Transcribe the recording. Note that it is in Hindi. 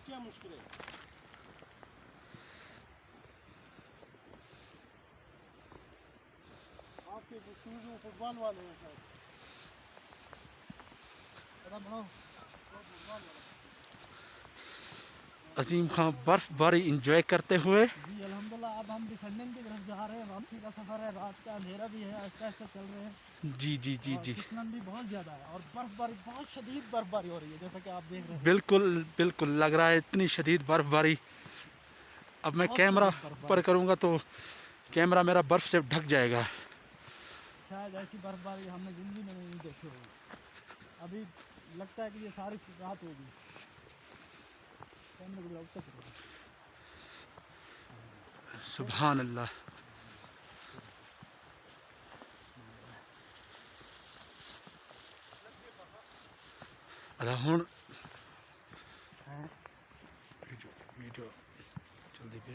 क्या मुश्किल है? आपके शूज वो फुटबॉल वाले हैं शायद। अजीम खां बर्फबारी इंजॉय करते हुए। जी अल्हम्दुलिल्लाह। अब हम डिसेंडिंग की तरफ जा रहे हैं। वापसी का सफ़र है, रात का अंधेरा भी है, आहिस्ता आहिस्ता चल रहे हैं। जी जी जी और जी, फिसलन भी बहुत ज़्यादा है और बर्फबारी, बहुत शदीद बर्फबारी हो रही है, जैसा कि आप देख रहे हैं। बिल्कुल बिल्कुल लग रहा है इतनी शदीद बर्फबारी। अब मैं बहुत कैमरा शदीद ऊपर बर्फबारी। करूँगा तो कैमरा मेरा बर्फ से ढक जाएगा। शायद ऐसी बर्फबारी हमने ज़िंदगी में नहीं देखी होगी। अभी लगता है कि ये सारी रात होगी। कैमरे को लौटते चलो। सुभान अल्लाह। अदा हुण वीडियो जल्दी पे